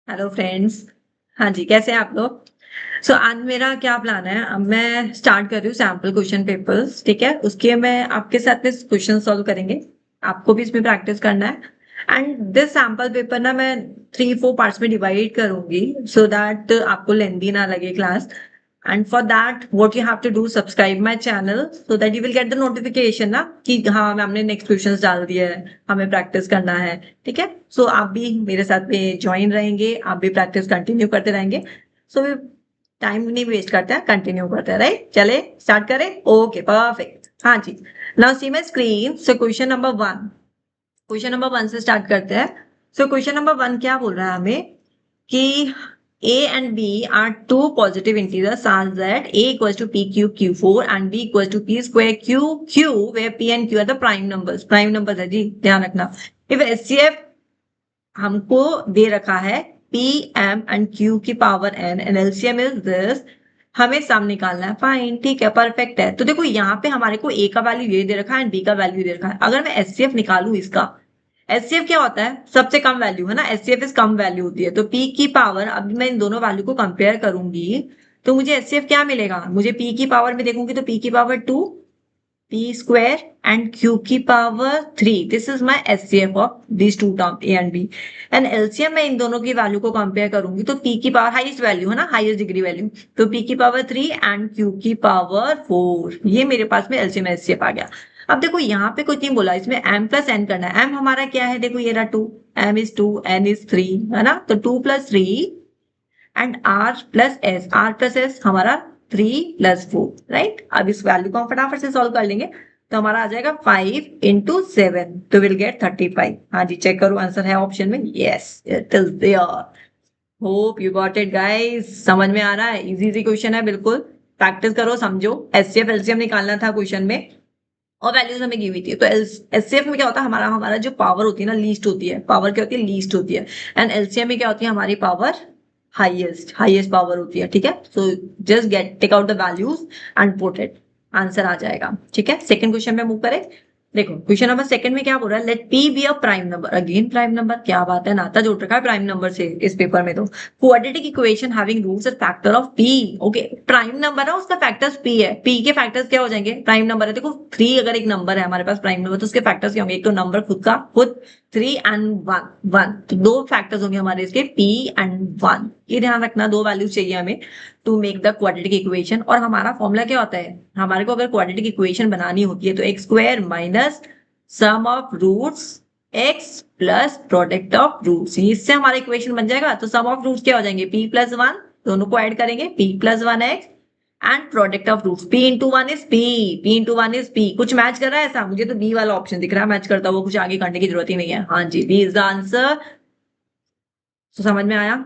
Hello friends. हाँ जी, कैसे हैं आप लोग? आज मेरा क्या प्लान है, अब मैं स्टार्ट कर रही हूँ सैम्पल क्वेश्चन पेपर्स। ठीक है, उसके मैं आपके साथ में क्वेश्चन सॉल्व करेंगे। आपको भी इसमें प्रैक्टिस करना है। एंड दिस सैम्पल पेपर ना मैं 3-4 पार्ट्स में डिवाइड करूंगी सो दैट आपको लेंदी ना लगे class. And for that what you have to do, subscribe my channel so that you will get the notification ना कि हाँ मैम ने नेक्स्ट क्वेश्चंस डाल दिया है, हमें प्रैक्टिस करना है। ठीक है, आप भी मेरे साथ में ज्वाइन रहेंगे, आप भी प्रैक्टिस कंटिन्यू करते रहेंगे। सो टाइम नहीं वेस्ट करते हैं, कंटिन्यू करते हैं। राइट, चले स्टार्ट करें। Okay perfect. हाँ जी, now see my screen. So question number 1 से स्टार्ट करते हैं। क्वेश्चन नंबर 1 क्या बोल रहा है हमें कि A and B are two positive integers such that A equals to P cube Q4 and B equals to P square Q Q, where P and Q are the prime numbers। Prime number है जी, ध्यान रखना। If HCF हमको दे रखा है P M and Q की power N and LCM is this, हमें सम निकालना है। फाइन, ठीक है, परफेक्ट है। तो देखो यहाँ पे हमारे को A का वैल्यू ये दे रखा है एंड B का वैल्यू दे रखा है। अगर मैं HCF निकालू इसका, एचसीएफ क्या होता है? सबसे कम वैल्यू है ना, एचसीएफ इज कम वैल्यू होती है। तो पी की पावर, अब मैं इन दोनों वैल्यू को कंपेयर करूंगी तो मुझे एचसीएफ क्या मिलेगा? मुझे पी की पावर में देखूंगी तो पी की power 2, P square and Q की power 3। This is my HCF of this two term A and B. And LCM में इन दोनों की वैल्यू को कंपेयर करूंगी तो पी की पावर हाईएस्ट वैल्यू है ना, हाईएस्ट डिग्री वैल्यू, तो पी की पावर 3 एंड क्यू की पावर 4। ये मेरे पास में एलसीएम एचसीएफ आ गया। अब देखो यहाँ पे कुछ नहीं बोला, इसमें m प्लस n करना है। m हमारा क्या है? देखो ये रहा 2, m इज 2, n इज 3, है ना। तो 2 plus 3 and r plus s हमारा 3 प्लस 4। राइट, अब इस वैल्यू को हम फटाफट से सॉल्व कर लेंगे तो हमारा आ जाएगा 5 इंटू 7, तो विल गेट 35। हाँ जी, चेक करो, आंसर है ऑप्शन में। Yes, it is there. Hope you got it guys, समझ में आ रहा है? इजी इजी क्वेश्चन है, बिल्कुल प्रैक्टिस करो, समझो। एचसीएफ एलसीएम निकालना था क्वेश्चन में और वैल्यूज हमें गी हुई थी। तो एचसीएफ में क्या होता है? हमारा हमारा जो पावर होती है ना, लीस्ट होती है। पावर क्या होती है? लीस्ट होती है। एंड एलसीएम में क्या होती है? हमारी पावर हाईएस्ट, हाईएस्ट पावर होती है। ठीक है, so just get take out the values and put it, answer आ जाएगा। ठीक है, सेकंड क्वेश्चन में मूव करें। देखो क्वेश्चन नंबर सेकंड में क्या बोल रहा है? Let p be a prime number. Again prime number, क्या बात है, नाता जोड़ रखा है प्राइम नंबर से इस पेपर में। तो quadratic equation having roots at factor of p. Okay, prime number है, उसका फैक्टर्स पी है। पी के फैक्टर्स क्या हो जाएंगे? प्राइम नंबर है। देखो 3 अगर एक नंबर है हमारे पास प्राइम नंबर, तो उसके फैक्टर्स क्या होंगे? एक तो नंबर खुद का, खुद 3 एंड 1 1, तो दो फैक्टर्स होंगे हमारे इसके, पी एंड 1। ये ध्यान रखना, दो वैल्यूज चाहिए हमें to make the quadratic equation. और हमारा फॉर्मूला क्या होता है? हमारे को अगर क्वाड्रेटिक इक्वेशन बनानी होती है तो x square minus sum of roots x plus product of roots, इससे हमारा इक्वेशन बन जाएगा। तो सम ऑफ रूट्स क्या हो जाएंगे? p प्लस 1, दोनों को ऐड करेंगे, p plus 1x and product of roots p into 1 is p, p into 1 is p। कुछ मैच कर रहा है ऐसा? मुझे तो b वाला ऑप्शन दिख रहा है मैच करता हुआ, कुछ आगे करने की जरूरत ही नहीं है। हाँ जी, b इज द आंसर। तो समझ में आया?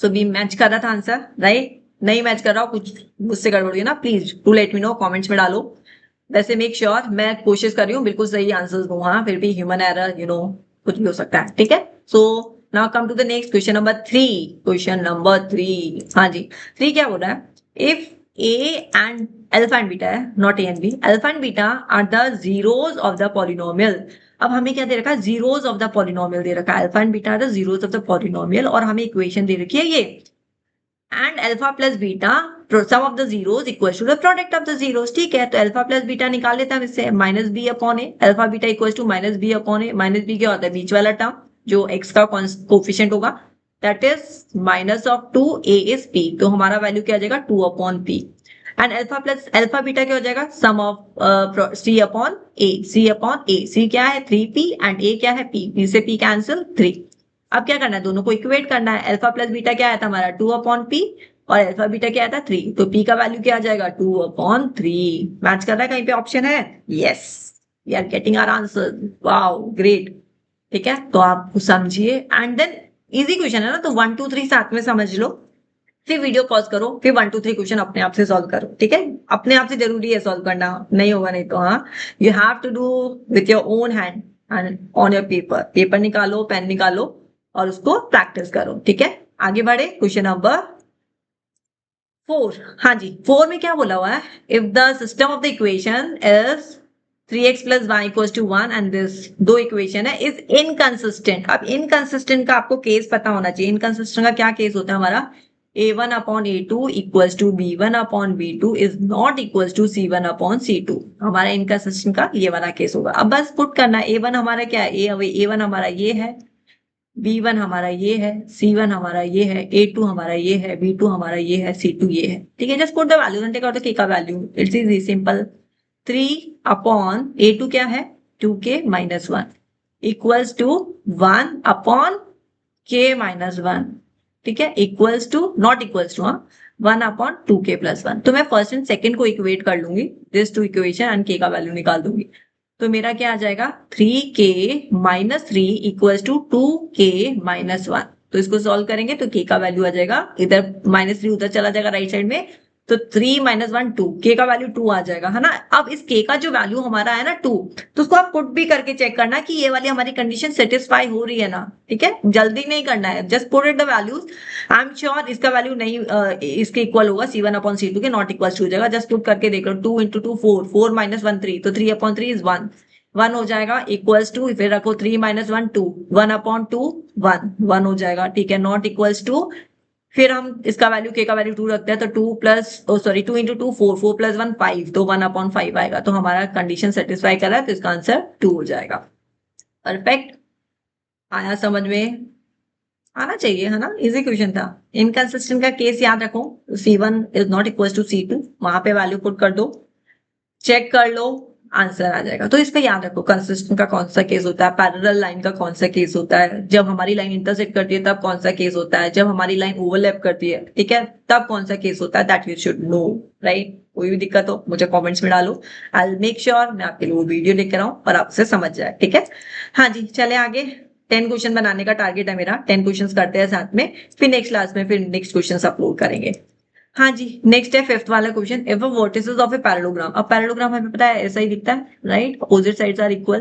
सो बी मैच कर रहा था आंसर, राइट? नहीं मैच कर रहा हो, कुछ मुझसे गड़बड़ हुई ना, please to let me know, comments में डालो। वैसे मेक श्योर, मैं कोशिश कर रही हूँ बिल्कुल सही आंसर्स दूं। हाँ, फिर भी ह्यूमन एरर, कुछ भी हो सकता है। ठीक है, so now come to the next question number 3। Question number 3, हाँ जी, 3 क्या बोल रहा है? If A and alpha and beta है, not A and B, alpha and beta are the zeros of the polynomial. अब हमें क्या दे रखा है? जीरोस ऑफ द पॉलिनोमियल दे रखा है। Alpha and beta are the zeros of the polynomial, और हमें इक्वेशन दे रखी है ये, and alpha plus beta sum of the zeros equal to the product of the zeros. ठीक है, तो अल्फा प्लस बीटा निकाल लेते हैं हम इससे, minus b upon a. Alpha beta equal to minus b upon a. Minus b क्या होता है? बीच वाला टर्म जो एक्स का कोफिशिएंट होगा, that is minus of 2, A is P, तो हमारा वैल्यू क्या आ जाएगा? 2 upon P. And alpha plus alpha beta क्या हो जाएगा? Sum of C upon A. C upon A, C क्या है? 3p एंड ए क्या है? p, p से p कैंसिल 3। अब क्या करना है? दोनों को इक्वेट करना है। अल्फा प्लस बीटा क्या आया था हमारा? 2 अपॉन पी, और अल्फा बीटा क्या आया था? 3, तो p का वैल्यू क्या आ जाएगा? 2 अपॉन 3। मैच कर रहा है? कहीं पे ऑप्शन है? Yes, we are getting our answer. Wow, great. ठीक है, तो आप समझिए एंड देन, इजी क्वेश्चन है ना, तो 1 2 3 साथ में समझ लो, फिर वीडियो पॉज करो, फिर 1 2 3 क्वेश्चन अपने आप से सॉल्व करो। ठीक है, अपने आप से जरूरी है सॉल्व करना, नहीं होगा नहीं तो। हाँ, you have to do with your own hand and on your paper. Paper निकालो, पेन निकालो और उसको प्रैक्टिस करो। ठीक है, आगे बढ़े। क्वेश्चन नंबर 4, हाँ जी, 4 में क्या बोला हुआ है? If the system of the equation is 3x plus y equals to 1 and this दो इक्वेशन है इज इनकंसिस्टेंट। अब इनकंसिस्टेंट का आपको केस पता होना चाहिए। इनकंसिस्टेंट का क्या केस होता है हमारा, a1 upon a2 equals to b1 upon b2 is not equals to c1 upon c2। हमारा इनकंसिस्टेंट का ये वाला केस होगा। अब बस पुट करना है, a1 हमारा क्या है, a1 हमारा ये है, b1 हमारा ये है, c1 हमारा ये है, a2 हमारा ये है, b2 हमारा ये है, c2 ये है। ठीक है, just put the values and take out the k का value. It's easy simple. 3 upon a2 क्या है 2k minus 1 equals to 1 upon k minus 1। ठीक है, equals to not equals to 1 upon 2k plus 1। तो मैं फर्स्ट एंड सेकंड को equate कर लूंगी, this two equation and k का वैल्यू निकाल दूंगी। तो मेरा क्या आ जाएगा 3k minus 3 equals to 2k minus 1। तो इसको सॉल्व करेंगे तो k का वैल्यू आ जाएगा, इधर माइनस 3 उधर चला जाएगा राइट साइड में, तो 3 माइनस 1 2, k का वैल्यू 2 आ जाएगा, है ना। अब इस k का जो वैल्यू हमारा है ना 2, तो उसको आप पुट भी करके चेक करना कि ये वाली हमारी कंडीशन सेटिस्फाई हो रही है ना। ठीक है, जल्दी नहीं करना है, just put it the values. I am sure इसका वैल्यू नहीं इसके इक्वल होगा c1 अपॉन c2 के, नॉट इक्वल हो जाएगा। जस्ट पुट करके देख लो, 2 इंटू 2 4, 4 माइनस 1 3, तो 3 अपॉन 3 इज 1, 1 हो जाएगा इक्वल्स टू, फिर रखो 3 माइनस 1 2, 1 अपॉन 2 1, 1 हो जाएगा। ठीक है, नॉट इक्वल्स टू, फिर हम इसका वैल्यू k का वैल्यू 2 रखते हैं, तो 2 प्लस सॉरी 2 इंटू 2 4, 4 प्लस 1 5, तो 1 अपॉन 5 आएगा। तो हमारा कंडीशन सेटिस्फाई कर रहा है, तो इसका आंसर 2 हो जाएगा। परफेक्ट, आया समझ में, आना चाहिए, है ना, इजी क्वेश्चन था। इनकंसिस्टेंट का केस याद रखो, c1 is not equal to c2, वहां पे वैल्यू पुट कर दो, चेक कर लो, आंसर आ जाएगा। तो इसका याद रखो, कंसिस्टेंट का कौन सा केस होता है, पैरेलल लाइन का कौन सा केस होता है, जब हमारी लाइन इंटरसेक्ट करती है तब कौन सा केस होता है, जब हमारी लाइन ओवरलैप करती है, ठीक है, तब कौन सा केस होता है, that you should know, right. कोई भी दिक्कत हो मुझे कमेंट्स में डालो, आई विल मेक श्योर मैं आपके लिए वो वीडियो लेकर आऊं और आपसे समझ जाए। ठीक है, हाँ जी, चले आगे। 10 क्वेश्चन बनाने का टारगेट है मेरा, 10 क्वेश्चन करते हैं साथ में, फिर नेक्स्ट क्लास में फिर नेक्स्ट क्वेश्चन अपलोड करेंगे। हाँ जी, नेक्स्ट है 5th वाला question, if a vertices of a parallelogram. अब पैरेललोग्राम हमें पता है ऐसा ही दिखता है, right, opposite sides are equal,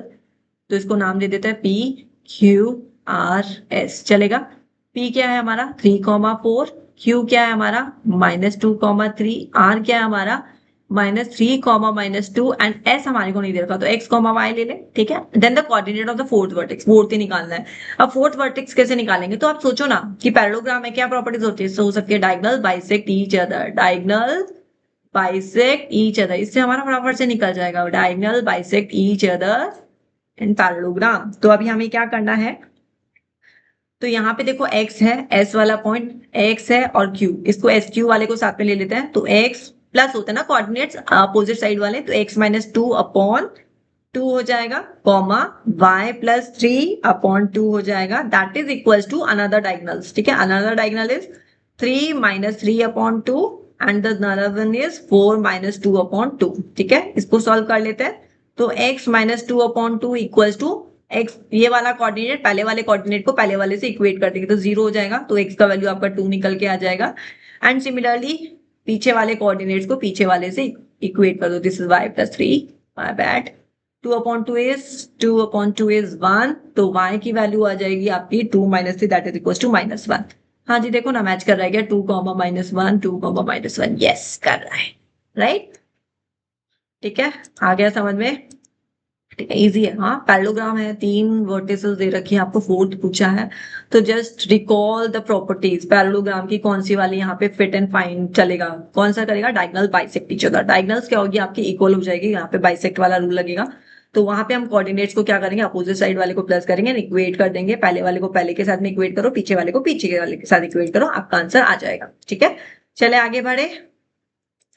तो इसको नाम दे देते हैं P Q R S, चलेगा। P क्या है हमारा 3,4, Q क्या है हमारा -2,3, R क्या है हमारा -3, -2 एंड S हमारे को नहीं दे रखा, तो x, y ले ले। ठीक है, then the coordinate of the fourth vertex, fourth ही निकालना है। अब फोर्थ वर्टेक्स कैसे निकालेंगे, तो आप सोचो ना कि पैरेललोग्राम में क्या प्रॉपर्टीज होती है, हो सकती है diagonal bisect each other, diagonal bisect each other, इससे हमारा फटाफट से निकल जाएगा, diagonal bisect each other in parallelogram. तो अभी हमें क्या करना है, तो यहाँ पे देखो x है, s वाला पॉइंट x है और q, इसको SQ वाले को साथ में ले लेते हैं, तो x प्लस होता है ना कोऑर्डिनेट्स अपोजिट साइड वाले, तो x माइनस 2 अपॉन 2 हो जाएगा, कॉमा y प्लस 3 अपॉन 2 हो जाएगा, that is equals to another diagonals. ठीक है, another diagonal is 3 minus 3 upon 2 and the another one is 4 minus 2 upon 2। ठीक है, इसको सॉल्व कर लेते हैं, तो x minus 2 upon 2 equals to x, ये वाला कोऑर्डिनेट पहले वाले कोऑर्डिनेट को पहले वाले से इक्वेट कर देंगे, तो 0 हो जाएगा, तो x का वैल्यू आपका 2 निकल के आ जाएगा। एंड सिमिलरली पीछे वाले कोऑर्डिनेट्स को पीछे वाले से इक्वेट कर दो, this is y plus 3, my bad, 2 upon 2 is 1, तो y की वैल्यू आ जाएगी आपकी 2 minus 3, that is equal to -1। हाँ जी, देखो ना मैच कर रहा है क्या, 2 -1 2 -1, यस कर रहा है, राइट। ठीक है, आ गया समझ में, ठीक है, इजी है। हाँ, पैरेललोग्राम है, 3 वर्टिसेस दे रखी है आपको, फोर्थ पूछा है, तो just recall the properties parallelogram की, कौन सी वाली यहाँ पे फिट एंड फाइन चलेगा, कौन सा करेगा, diagonal bisect each other. Diagonals क्या होगी आपकी, इक्वल हो जाएगी, यहाँ पे बाइसेक्ट वाला रूल लगेगा, तो वहां पे हम कोऑर्डिनेट्स को क्या करेंगे, अपोजिट साइड वाले को प्लस करेंगे, इक्वेट कर देंगे, पहले वाले को पहले के साथ में इक्वेट करो, पीछे वाले को पीछे वाले के साथ इक्वेट करो, आपका आंसर आ जाएगा। ठीक है, चले आगे बढ़े।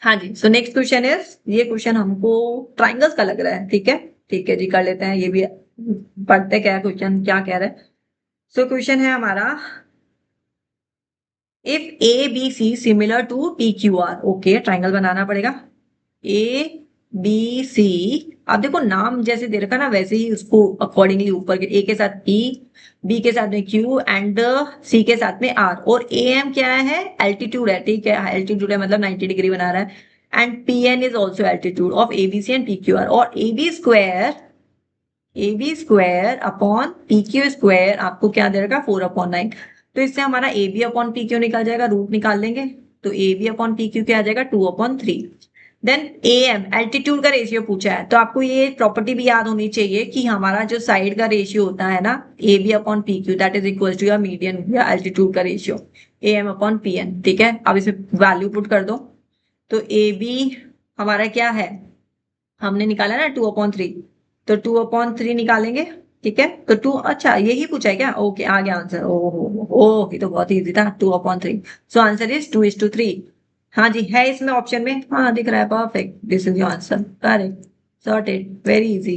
हाँ जी, सो नेक्स्ट क्वेश्चन इज, ये क्वेश्चन हमको ट्राइंगल्स का लग रहा है, ठीक है, ठीक है जी, कर लेते हैं ये भी, पढ़ते क्या क्वेश्चन क्या कह रहा है। सो क्वेश्चन है हमारा, if A B C similar to P Q R, okay, triangle बनाना पड़ेगा, ए बी सी, अब देखो नाम जैसे दे रखा ना वैसे ही उसको अकॉर्डिंगली ऊपर के, ए के साथ ई, बी के साथ में क्यू एंड सी के साथ में आर, और ए एम क्या है, एल्टीट्यूड है, ठीक है, एल्टीट्यूड है मतलब 90 डिग्री बना रहा है, and P N is also altitude of A B C and P Q R, और A B square upon P Q square आपको क्या दे रखा, 4/9, तो इससे हमारा A B upon P Q निकल जाएगा, रूट निकाल लेंगे, तो A B upon P Q क्या आ जाएगा, 2/3। देन AM एल्टीट्यूड का रेशियो पूछा है, तो आपको ये प्रॉपर्टी भी याद होनी चाहिए कि हमारा जो साइड का रेशियो होता है ना AB upon PQ that is equal to your median या एल्टीट्यूड का रेशियो AM अपॉन PN। ठीक है, अब इसमें वैल्यू पुट कर दो। तो AB हमारा क्या है, हमने निकाला ना 2/3, तो 2/3 निकालेंगे। ठीक है, तो 2, अच्छा यही पूछा है क्या, ओके आ गया आंसर। ओह ये तो बहुत इजी था, 2/3। So answer is 2:3। हाँ जी, है इसमें ऑप्शन में, हाँ दिख रहा है, perfect, this is your answer, correct, sorted, very easy,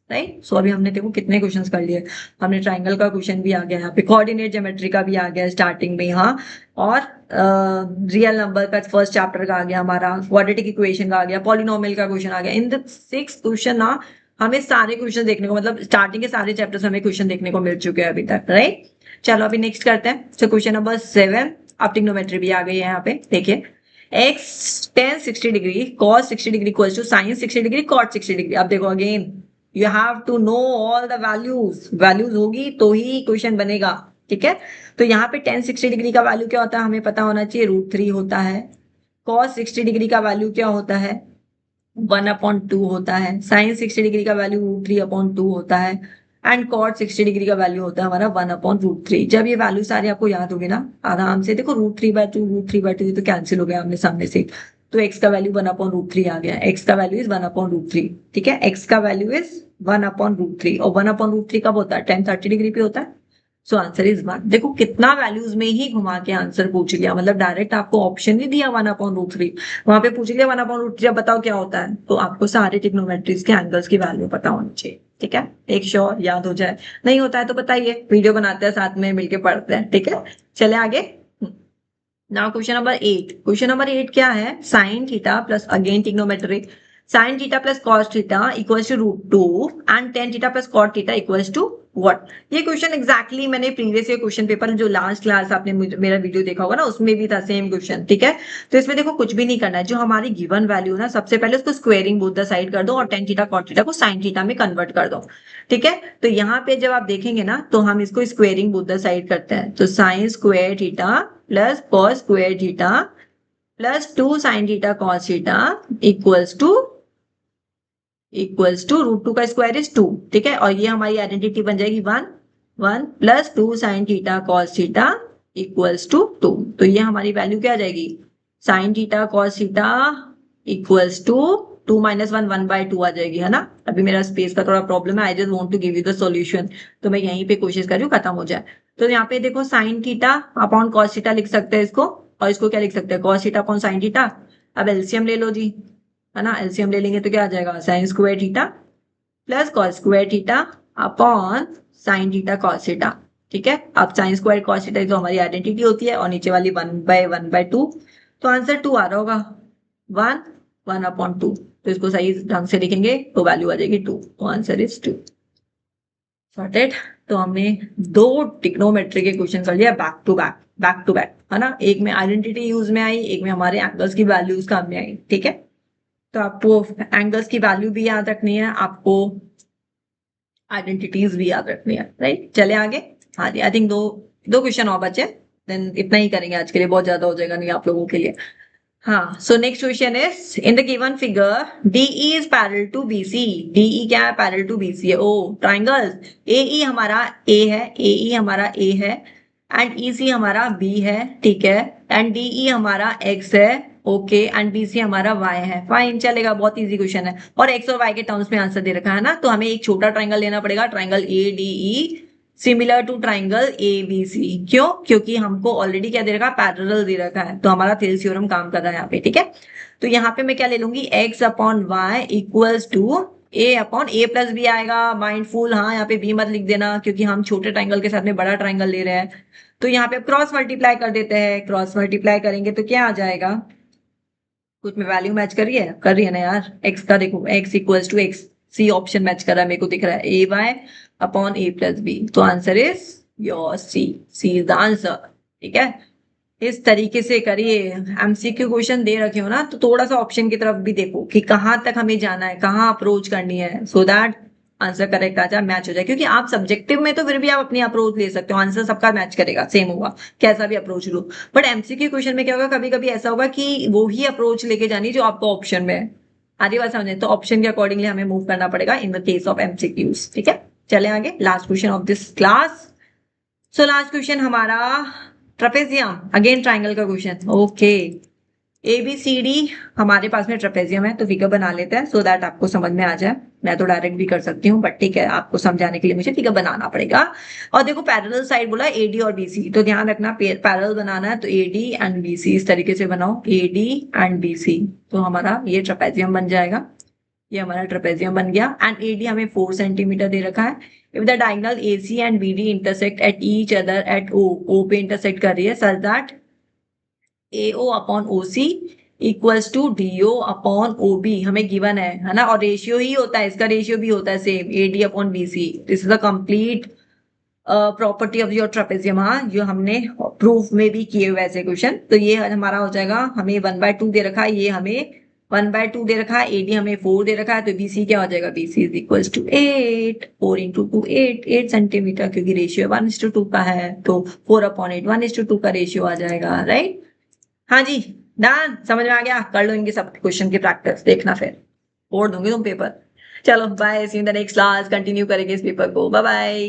right. So अभी हमने देखो कितने क्वेश्चंस कर लिए। हमने ट्राइंगल का क्वेश्चन भी आ गया यहाँ पे, कोऑर्डिनेट ज्योमेट्री का भी आ गया स्टार्टिंग में, हाँ, और रियल नंबर का फर्स्ट चैप्टर का आ गया हमारा, क्वाड्रेटिक इक्वेशन का आ गया, पॉलिनोमियल का क्वेश्चन आ गया। इन द 6 क्वेश्चन ना हमें सारे क्वेश्चन देखने को, मतलब स्टार्टिंग के सारे चैप्टर्स हमें क्वेश्चन देखने को मिल चुके हैं अभी तक, राइट। चलो अभी नेक्स्ट करते हैं। सो क्वेश्चन नंबर 7, अब ट्रिग्नोमेट्री भी आ गई है यहाँ पे, देखिए x tan 60 degree cos 60 degree equals to sin 60 degree cot 60 degree. अब देखो again you have to know all the values, values होगी तो ही क्वेश्चन बनेगा। ठीक है, तो यहाँ पे tan 60 डिग्री का वैल्यू क्या होता है हमें पता होना चाहिए, √3 होता है। cos 60 डिग्री का वैल्यू क्या होता है, 1/2 होता है। sin 60 डिग्री का वैल्यू √3/2 होता है। एंड cot 60 डिग्री का वैल्यू होता है हमारा 1/√3। जब ये वैल्यू सारे आपको याद होगी ना आराम से, देखो √3/2 √3/2 तो कैंसिल हो गया आमने सामने से, तो x का वैल्यू 1/√3 आ गया, x का वैल्यू इज 1/√3। ठीक है, x का वैल्यू इज 1/√3, और 1/√3 कब होता है, tan 30 डिग्री पे होता है। So answer is 1। देखो कितना वैल्यूज में ही घुमा के आंसर पूछ लिया, मतलब डायरेक्ट आपको ऑप्शन नहीं दिया 1/√3, वहां पे पूछ लिया 1/√3, अब बताओ क्या होता है। तो आपको सारे ट्रिग्नोमेट्रीज के एंगल्स की वैल्यू पता होनी चाहिए। ठीक है, एक श्योर याद हो जाए, नहीं होता है तो बताइए, वीडियो बनाते हैं साथ में मिलके पढ़ते हैं। ठीक है, चले आगे। Now question number 8, question number 8 क्या है, sine theta plus again trigonometry, sine theta plus cos theta equals to √2 and tan theta plus cot theta equals to what. ये क्वेश्चन एग्जैक्टली मैंने प्रीवियस ईयर क्वेश्चन पेपर जो last class आपने मेरा video देखा होगा ना उसमें भी था सेम क्वेश्चन। ठीक है, तो इसमें देखो कुछ भी नहीं करना है, जो हमारी गिवन वैल्यू ना सबसे पहले उसको स्क्वेयरिंग बोथ द साइड कर दो और टेन थीटा कॉट थीटा को साइन थीटा में कन्वर्ट कर दो। ठीक है, तो यहाँ पे जब आप देखेंगे ना तो हम इसको स्क्वेयरिंग बोथ द साइड करते हैं, तो sine square theta plus cos square theta plus 2 sine theta cos theta equals to √2 का स्क्वायर इज 2। ठीक है, और ये हमारी आइडेंटिटी बन जाएगी 1 plus 2 sine theta cos theta equals to 2। तो ये हमारी वैल्यू क्या आ जाएगी, sine theta cos theta equals to 2 - 1 1/2 आ जाएगी, है ना। अभी मेरा स्पेस का थोड़ा प्रॉब्लम है, I just want to give you the solution, तो मैं यहीं पे कोशिश कर रही हूँ खत्म हो जाए। तो यहाँ पे देखो sine theta upon cos theta लिख सकते हैं इसको, और इसको क्या लिख सकते हैं, cos theta upon sine theta. अब एलसीएम ले लो जी, है ना, एलसीएम ले लेंगे तो क्या आ जाएगा, sine square theta plus cos square theta upon sine theta cos theta. ठीक है, अब साइन स्क्वायर कॉस थीटा तो हमारी आइडेंटिटी होती है, और नीचे वाली 1/1/2, तो आंसर 2 आ रहा होगा, 1/2। तो इसको सही ढंग से लिखेंगे तो वैल्यू आ जाएगी 2, तो आंसर इज 2। सॉर्टेड। तो हमने 2 ट्रिग्नोमेट्री के क्वेश्चन कर लिया बैक टू बैक, है ना। एक में आइडेंटिटी यूज में आई, एक में हमारे एंगल्स की वैल्यूज काम में आई। ठीक है, तो आपको एंगल्स की वैल्यू भी याद रखनी है, आपको आइडेंटिटीज भी याद रखनी है, राइट। चले आगे। हाँ जी, आई थिंक दो क्वेश्चन और बचे, देन इतना ही करेंगे आज के लिए, बहुत ज्यादा हो जाएगा नहीं आप लोगों के लिए। हाँ, so next question is in the given figure DE is parallel to BC। DE क्या है, पैरेलल टू BC है। ओ ट्राइंगल AE हमारा A है, AE हमारा A है, एंड EC हमारा B है। ठीक है, एंड DE हमारा X है, ओके, एंड BC हमारा Y है। फाइन, चलेगा, बहुत इजी क्वेश्चन है, और X और Y के टर्म्स में आंसर दे रखा है ना, तो हमें एक छोटा ट्राइंगल लेना पड़ेगा, triangle ADE similar to triangle ABC। क्यों, क्योंकि हमको ऑलरेडी क्या दे रखा है, पैरेलल दे रखा है, तो हमारा थेल्स थ्योरम काम कर रहा है यहाँ पे। ठीक है, तो यहाँ पे मैं क्या ले लूंगी, x/y इक्वल्स टू a/a+b आएगा। माइंडफुल, हाँ, यहाँ पे b मत लिख देना, क्योंकि हम छोटे ट्राइंगल के साथ में बड़ा ट्राइंगल ले रहे हैं। तो यहाँ पे क्रॉस मल्टीप्लाई कर देते हैं, क्रॉस मल्टीप्लाई करेंगे तो क्या आ जाएगा, कुछ में वैल्यू मैच कर रही है ना यार, x का देखो, x equals to x, C option match कर रहा है, मेरे को दिख रहा है ay/a+b, तो answer is your C is the answer. ठीक है, इस तरीके से करिए। MCQ क्वेश्चन दे रखे हो ना, तो थोड़ा सा ऑप्शन की तरफ भी देखो कि कहाँ तक हमें जाना है, कहाँ अप्रोच करनी है, सो दैट आंसर करेक्ट आ जाए, मैच हो जाए, क्योंकि आप सब्जेक्टिव में तो फिर भी आप अपनी अप्रोच ले सकते हो, आंसर सबका मैच करेगा, सेम होगा, कैसा भी approach low. But MCQ question में क्या होगा, कभी कभी ऐसा होगा कि वो ही अप्रोच लेके जानी जो आपको ऑप्शन में है। आधी बात समझे, तो ऑप्शन के अकॉर्डिंगली हमें मूव करना पड़ेगा in the case of MCQs. ठीक है, चले आगे, last question of this class. So last question हमारा ट्रेपेजियम, अगेन ट्राइंगल का question. Okay, A B C D हमारे पास में ट्रेपेजियम है, तो फिगर बना लेते हैं सो दैट आपको समझ में आ जाए। मैं तो डायरेक्ट भी कर सकती हूँ, बट ठीक है, आपको समझाने के लिए मुझे फिगर बनाना पड़ेगा। और देखो पैरेलल साइड बोला एडी और बीसी, तो ध्यान रखना पैरेलल बनाना है, तो एडी एंड बीसी इस तरीके से बनाओ, एडी एंड बीसी, तो हमारा ये ट्रेपेजियम बन जाएगा। ये हमारा ट्रेपेजियम बन गया। एंड एडी हमें 4 सेंटीमीटर दे रखा है। If the diagonal AC and BD intersect at each other at O पे इंटरसेक्ट कर रही है, such that AO upon OC equals to DO upon OB हमें गिवन है ना, और रेशियो ही होता है, इसका रेशियो भी होता है same, AD upon BC। This is the complete property of your trapezium, हाँ, जो हमने प्रूफ में भी किए हुए ऐसे क्वेश्चन। तो ये हमारा हो जाएगा, हमें 1/2 दे रखा है, ये हमें 1/2 दे रखा है, AD हमें 4 दे रखा है, तो BC क्या हो जाएगा, BC is equals to 8, 4 into 2 8 centimetre, क्योंकि रेशियो 1:2 का है, तो 4 अपॉन 8 1:2 का रेशियो आ जाएगा, राइट। हाँ जी, डन, समझ में आ गया, कर लो इनके सब क्वेश्चन की प्रैक्टिस, देखना फिर फोड़ दूंगी तुम पेपर। चलो bye, see in the next class, continue करेंगे इस पेपर को, बाय बाय।